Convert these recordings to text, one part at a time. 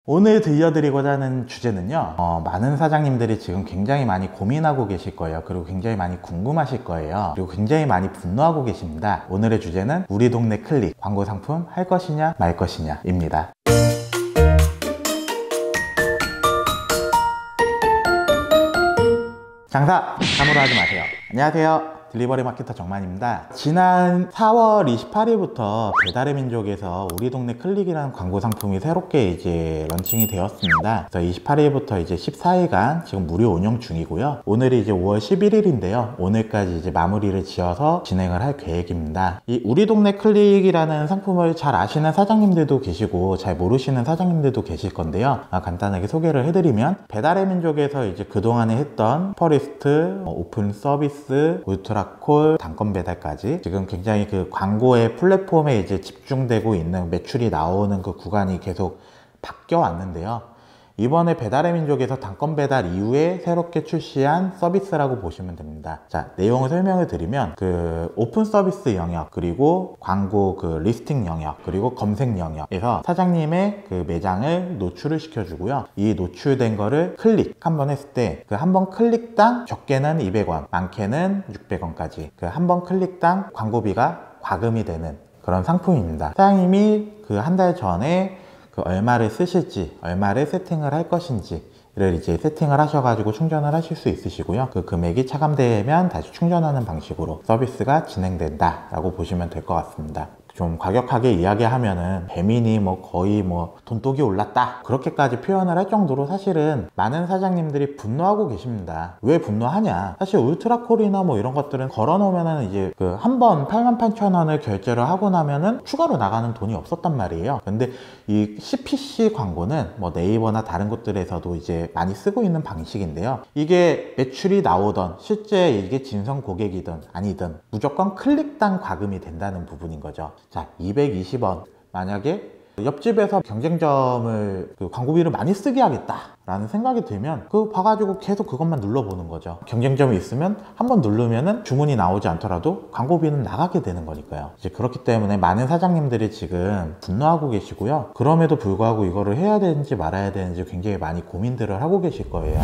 오늘 들려드리고자 하는 주제는요, 많은 사장님들이 지금 굉장히 많이 고민하고 계실 거예요. 그리고 굉장히 많이 궁금하실 거예요. 그리고 굉장히 많이 분노하고 계십니다. 오늘의 주제는 우리 동네 클릭 광고 상품 할 것이냐 말 것이냐 입니다. 장사 함부로 하지 마세요. 안녕하세요, 딜리버리 마케터 정만입니다. 지난 4월 28일부터 배달의 민족에서 우리 동네 클릭이라는 광고 상품이 새롭게 이제 런칭이 되었습니다. 그래서 28일부터 이제 14일간 지금 무료 운영 중이고요. 오늘이 이제 5월 11일인데요. 오늘까지 이제 마무리를 지어서 진행을 할 계획입니다. 이 우리 동네 클릭이라는 상품을 잘 아시는 사장님들도 계시고 잘 모르시는 사장님들도 계실 건데요. 간단하게 소개를 해드리면, 배달의 민족에서 이제 그동안에 했던 슈퍼리스트, 오픈 서비스, 울트라 콜, 단건 배달까지 지금 굉장히 그 광고의 플랫폼에 이제 집중되고 있는 매출이 나오는 그 구간이 계속 바뀌어 왔는데요. 이번에 배달의 민족에서 단건 배달 이후에 새롭게 출시한 서비스라고 보시면 됩니다. 자, 내용을 설명을 드리면, 그 오픈 서비스 영역, 그리고 광고 그 리스팅 영역, 그리고 검색 영역에서 사장님의 그 매장을 노출을 시켜주고요. 이 노출된 거를 클릭 한번 했을 때 그 한 번 클릭당 적게는 200원, 많게는 600원까지 그 한 번 클릭당 광고비가 과금이 되는 그런 상품입니다. 사장님이 그 한 달 전에 그 얼마를 쓰실지, 얼마를 세팅을 할 것인지를 이제 세팅을 하셔가지고 충전을 하실 수 있으시고요. 그 금액이 차감되면 다시 충전하는 방식으로 서비스가 진행된다 라고 보시면 될 것 같습니다. 좀 과격하게 이야기하면은 배민이 뭐 거의 뭐 돈독이 올랐다 그렇게까지 표현을 할 정도로 사실은 많은 사장님들이 분노하고 계십니다. 왜 분노하냐, 사실 울트라콜이나 뭐 이런 것들은 걸어놓으면은 이제 그 한 번 88,000원을 결제를 하고 나면은 추가로 나가는 돈이 없었단 말이에요. 근데 이 CPC 광고는 뭐 네이버나 다른 곳들에서도 이제 많이 쓰고 있는 방식인데요. 이게 매출이 나오던 실제 이게 진성 고객이든 아니든 무조건 클릭당 과금이 된다는 부분인 거죠. 자, 220원. 만약에 옆집에서 경쟁점을 그 광고비를 많이 쓰게 하겠다 라는 생각이 들면 그거 봐가지고 계속 그것만 눌러보는 거죠. 경쟁점이 있으면 한번 누르면은 주문이 나오지 않더라도 광고비는 나가게 되는 거니까요. 이제 그렇기 때문에 많은 사장님들이 지금 분노하고 계시고요. 그럼에도 불구하고 이거를 해야 되는지 말아야 되는지 굉장히 많이 고민들을 하고 계실 거예요.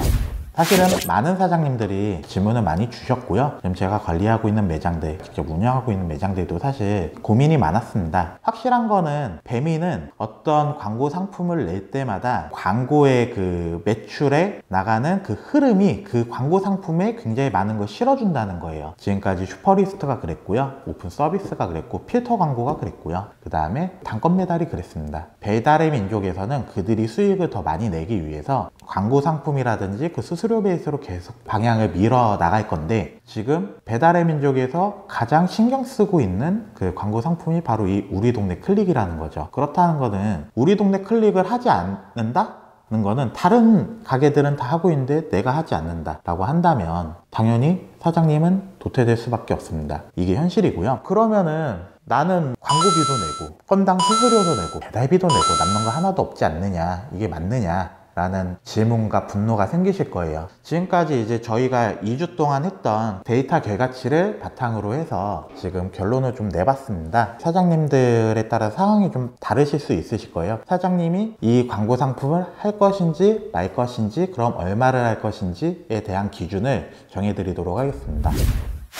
사실은 많은 사장님들이 질문을 많이 주셨고요. 지금 제가 관리하고 있는 매장들, 직접 운영하고 있는 매장들도 사실 고민이 많았습니다. 확실한 거는 배민은 어떤 광고 상품을 낼 때마다 광고의 그 매출에 나가는 그 흐름이 그 광고 상품에 굉장히 많은 걸 실어준다는 거예요. 지금까지 슈퍼리스트가 그랬고요. 오픈 서비스가 그랬고, 필터 광고가 그랬고요. 그 다음에 단건 배달이 그랬습니다. 배달의 민족에서는 그들이 수익을 더 많이 내기 위해서 광고 상품이라든지 그 수수료 베이스로 계속 방향을 밀어 나갈 건데, 지금 배달의 민족에서 가장 신경 쓰고 있는 그 광고 상품이 바로 이 우리 동네 클릭이라는 거죠. 그렇다는 거는 우리 동네 클릭을 하지 않는다는 거는 다른 가게들은 다 하고 있는데 내가 하지 않는다 라고 한다면 당연히 사장님은 도태될 수밖에 없습니다. 이게 현실이고요. 그러면은 나는 광고비도 내고 건당 수수료도 내고 배달비도 내고 남는 거 하나도 없지 않느냐, 이게 맞느냐 라는 질문과 분노가 생기실 거예요. 지금까지 이제 저희가 2주 동안 했던 데이터 결과치를 바탕으로 해서 지금 결론을 좀 내봤습니다. 사장님들에 따라 상황이 좀 다르실 수 있으실 거예요. 사장님이 이 광고 상품을 할 것인지 말 것인지, 그럼 얼마를 할 것인지에 대한 기준을 정해드리도록 하겠습니다.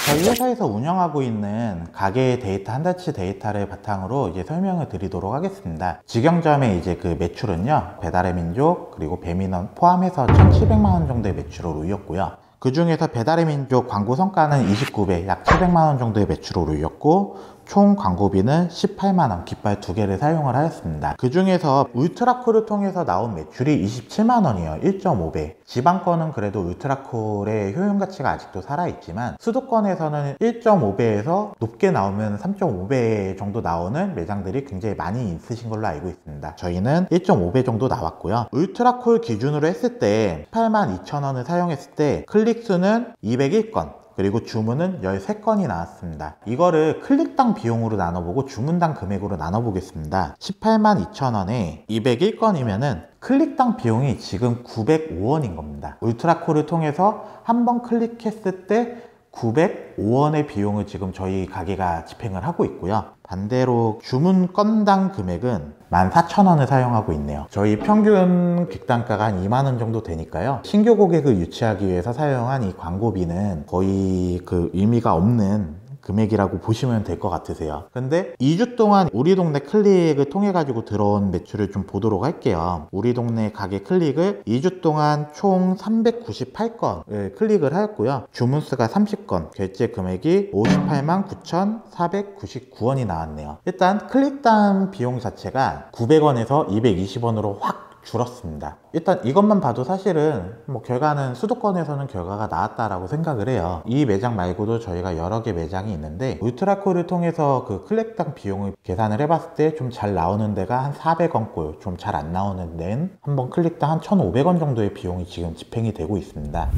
저희 회사에서 운영하고 있는 가게의 데이터, 한 달치 데이터를 바탕으로 이제 설명을 드리도록 하겠습니다. 직영점의 이제 그 매출은요, 배달의 민족 그리고 배민원 포함해서 1,700만 원 정도의 매출으로 이었고요. 그 중에서 배달의 민족 광고 성과는 29배, 약 700만 원 정도의 매출으로 이었고, 총 광고비는 18만 원, 깃발 2개를 사용을 하였습니다. 그 중에서 울트라콜을 통해서 나온 매출이 27만 원이에요. 1.5배. 지방권은 그래도 울트라콜의 효용 가치가 아직도 살아있지만, 수도권에서는 1.5배에서 높게 나오면 3.5배 정도 나오는 매장들이 굉장히 많이 있으신 걸로 알고 있습니다. 저희는 1.5배 정도 나왔고요. 울트라콜 기준으로 했을 때 82,000원을 사용했을 때 클릭수는 201건, 그리고 주문은 13건이 나왔습니다. 이거를 클릭당 비용으로 나눠보고 주문당 금액으로 나눠보겠습니다. 182,000원에 201건이면은 클릭당 비용이 지금 905원인 겁니다. 울트라콜을 통해서 한 번 클릭했을 때 905원의 비용을 지금 저희 가게가 집행을 하고 있고요. 반대로 주문 건당 금액은 14,000원을 사용하고 있네요. 저희 평균 객단가가 한 2만원 정도 되니까요. 신규 고객을 유치하기 위해서 사용한 이 광고비는 거의 그 의미가 없는 금액이라고 보시면 될 것 같으세요. 근데 2주 동안 우리 동네 클릭을 통해 가지고 들어온 매출을 좀 보도록 할게요. 우리 동네 가게 클릭을 2주 동안 총 398건을 클릭을 하였고요. 주문 수가 30건, 결제 금액이 58만 9,499원이 나왔네요. 일단 클릭당 비용 자체가 900원에서 220원으로 확 줄었습니다. 일단 이것만 봐도 사실은 뭐 결과는 수도권에서는 결과가 나왔다라고 생각을 해요. 이 매장 말고도 저희가 여러 개 매장이 있는데 울트라콜을 통해서 그 클릭당 비용을 계산을 해봤을 때 좀 잘 나오는 데가 한 400원꼴, 좀 잘 안 나오는 데는 한번 클릭당 한 1,500원 정도의 비용이 지금 집행이 되고 있습니다.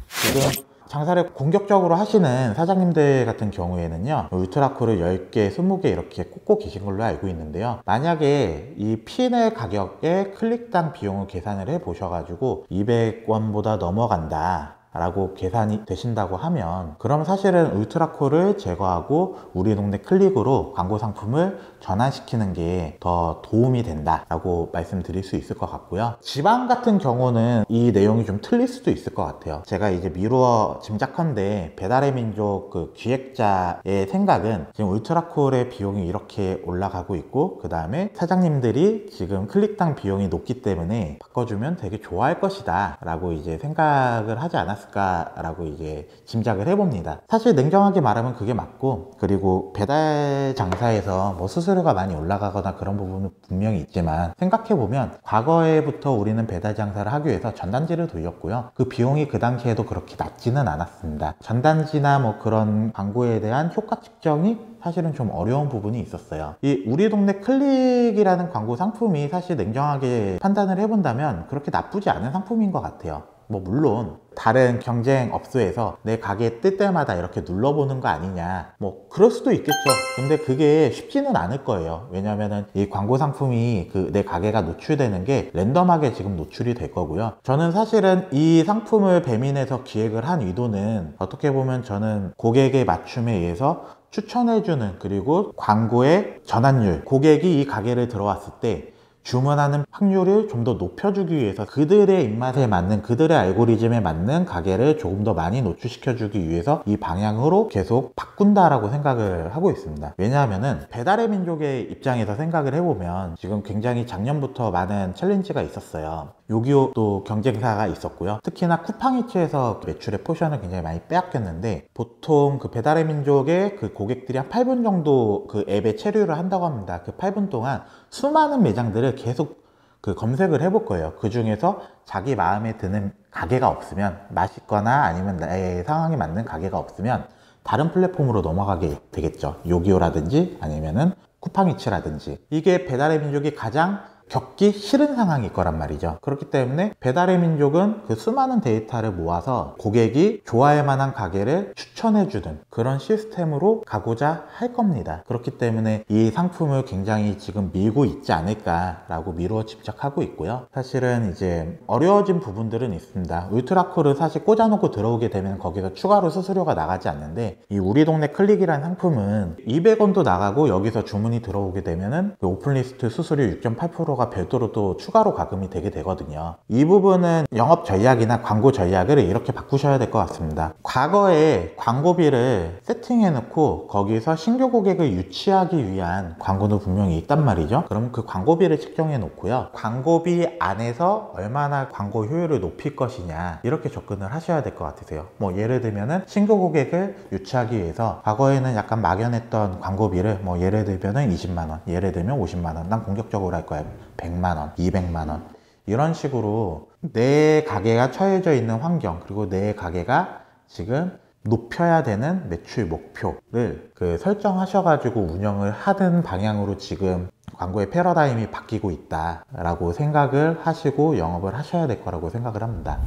지금 장사를 공격적으로 하시는 사장님들 같은 경우에는요, 울트라콜을 10개, 20개 이렇게 꽂고 계신 걸로 알고 있는데요. 만약에 이 P&L 가격에 클릭당 비용을 계산을 해 보셔가지고 200원보다 넘어간다 라고 계산이 되신다고 하면, 그럼 사실은 울트라콜을 제거하고 우리 동네 클릭으로 광고 상품을 전환시키는 게 더 도움이 된다 라고 말씀드릴 수 있을 것 같고요. 지방 같은 경우는 이 내용이 좀 틀릴 수도 있을 것 같아요. 제가 이제 미루어 짐작컨대 배달의 민족 그 기획자의 생각은 지금 울트라콜의 비용이 이렇게 올라가고 있고, 그 다음에 사장님들이 지금 클릭당 비용이 높기 때문에 바꿔주면 되게 좋아할 것이다 라고 이제 생각을 하지 않았을까라고 이제 짐작을 해봅니다. 사실 냉정하게 말하면 그게 맞고, 그리고 배달 장사에서 뭐 수수료가 많이 올라가거나 그런 부분은 분명히 있지만, 생각해보면 과거에부터 우리는 배달 장사를 하기 위해서 전단지를 돌렸고요. 그 비용이 그 당시에도 그렇게 낮지는 않았습니다. 전단지나 뭐 그런 광고에 대한 효과 측정이 사실은 좀 어려운 부분이 있었어요. 이 우리 동네 클릭이라는 광고 상품이 사실 냉정하게 판단을 해본다면 그렇게 나쁘지 않은 상품인 것 같아요. 뭐 물론 다른 경쟁 업소에서 내 가게 뜰 때마다 이렇게 눌러보는 거 아니냐, 뭐 그럴 수도 있겠죠. 근데 그게 쉽지는 않을 거예요. 왜냐면은 이 광고 상품이 그 내 가게가 노출되는 게 랜덤하게 지금 노출이 될 거고요. 저는 사실은 이 상품을 배민해서 기획을 한 의도는, 어떻게 보면 저는 고객의 맞춤에 의해서 추천해주는, 그리고 광고의 전환율, 고객이 이 가게를 들어왔을 때 주문하는 확률을 좀 더 높여주기 위해서 그들의 입맛에 맞는, 그들의 알고리즘에 맞는 가게를 조금 더 많이 노출시켜주기 위해서 이 방향으로 계속 바꾼다라고 생각을 하고 있습니다. 왜냐하면은 배달의 민족의 입장에서 생각을 해보면 지금 굉장히 작년부터 많은 챌린지가 있었어요. 요기요도 경쟁사가 있었고요. 특히나 쿠팡이츠에서 매출의 포션을 굉장히 많이 빼앗겼는데, 보통 그 배달의 민족의 그 고객들이 한 8분 정도 그 앱에 체류를 한다고 합니다. 그 8분 동안 수많은 매장들을 계속 그 검색을 해볼 거예요. 그 중에서 자기 마음에 드는 가게가 없으면, 맛있거나 아니면 나의 상황에 맞는 가게가 없으면 다른 플랫폼으로 넘어가게 되겠죠. 요기요라든지 아니면은 쿠팡이츠라든지. 이게 배달의 민족이 가장 겪기 싫은 상황일 거란 말이죠. 그렇기 때문에 배달의 민족은 그 수많은 데이터를 모아서 고객이 좋아할 만한 가게를 추천해주는 그런 시스템으로 가고자 할 겁니다. 그렇기 때문에 이 상품을 굉장히 지금 밀고 있지 않을까라고 미루어 집착하고 있고요. 사실은 이제 어려워진 부분들은 있습니다. 울트라콜을 사실 꽂아놓고 들어오게 되면 거기서 추가로 수수료가 나가지 않는데, 이 우리 동네 클릭이라는 상품은 200원도 나가고 여기서 주문이 들어오게 되면은 그 오픈리스트 수수료 6.8%가 별도로 또 추가로 가금이 되게 되거든요. 이 부분은 영업 전략이나 광고 전략을 이렇게 바꾸셔야 될 것 같습니다. 과거에 광고비를 세팅해 놓고 거기서 신규 고객을 유치하기 위한 광고도 분명히 있단 말이죠. 그럼 그 광고비를 측정해 놓고요, 광고비 안에서 얼마나 광고 효율을 높일 것이냐, 이렇게 접근을 하셔야 될 것 같으세요. 뭐 예를 들면은 신규 고객을 유치하기 위해서 과거에는 약간 막연했던 광고비를 뭐 예를 들면은 20만원, 예를 들면 50만원, 난 공격적으로 할 거야, 100만원, 200만원, 이런 식으로 내 가게가 처해져 있는 환경, 그리고 내 가게가 지금 높여야 되는 매출 목표를 그 설정하셔가지고 운영을 하는 방향으로 지금 광고의 패러다임이 바뀌고 있다라고 생각을 하시고 영업을 하셔야 될 거라고 생각을 합니다.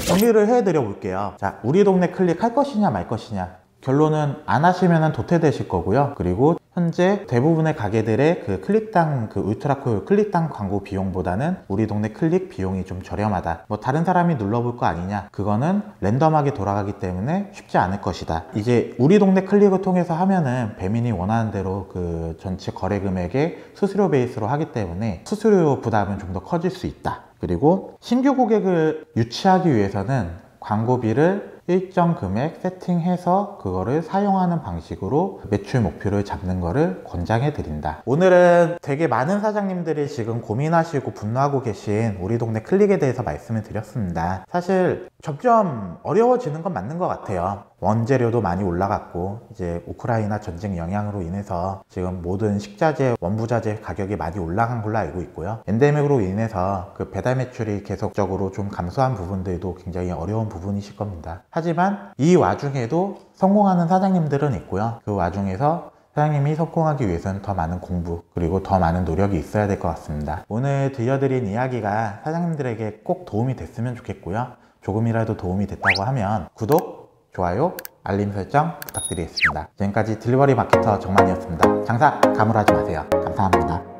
정리를 해드려 볼게요. 자, 우리 동네 클릭 할 것이냐 말 것이냐. 결론은 안 하시면 도태되실 거고요. 그리고 현재 대부분의 가게들의 그 클릭당 그 울트라콜 클릭당 광고 비용보다는 우리 동네 클릭 비용이 좀 저렴하다. 뭐 다른 사람이 눌러볼 거 아니냐? 그거는 랜덤하게 돌아가기 때문에 쉽지 않을 것이다. 이제 우리 동네 클릭을 통해서 하면은 배민이 원하는 대로 그 전체 거래 금액의 수수료 베이스로 하기 때문에 수수료 부담은 좀 더 커질 수 있다. 그리고 신규 고객을 유치하기 위해서는 광고비를 일정 금액 세팅해서 그거를 사용하는 방식으로 매출 목표를 잡는 거를 권장해 드린다. 오늘은 되게 많은 사장님들이 지금 고민하시고 분노하고 계신 우리 동네 클릭에 대해서 말씀을 드렸습니다. 사실 점점 어려워지는 건 맞는 것 같아요. 원재료도 많이 올라갔고 이제 우크라이나 전쟁 영향으로 인해서 지금 모든 식자재, 원부자재 가격이 많이 올라간 걸로 알고 있고요. 엔데믹으로 인해서 그 배달 매출이 계속적으로 좀 감소한 부분들도 굉장히 어려운 부분이실 겁니다. 하지만 이 와중에도 성공하는 사장님들은 있고요. 그 와중에서 사장님이 성공하기 위해서는 더 많은 공부 그리고 더 많은 노력이 있어야 될 것 같습니다. 오늘 들려드린 이야기가 사장님들에게 꼭 도움이 됐으면 좋겠고요. 조금이라도 도움이 됐다고 하면 구독, 좋아요, 알림 설정 부탁드리겠습니다. 지금까지 딜리버리 마케터 정만이었습니다. 장사 가물하지 마세요. 감사합니다.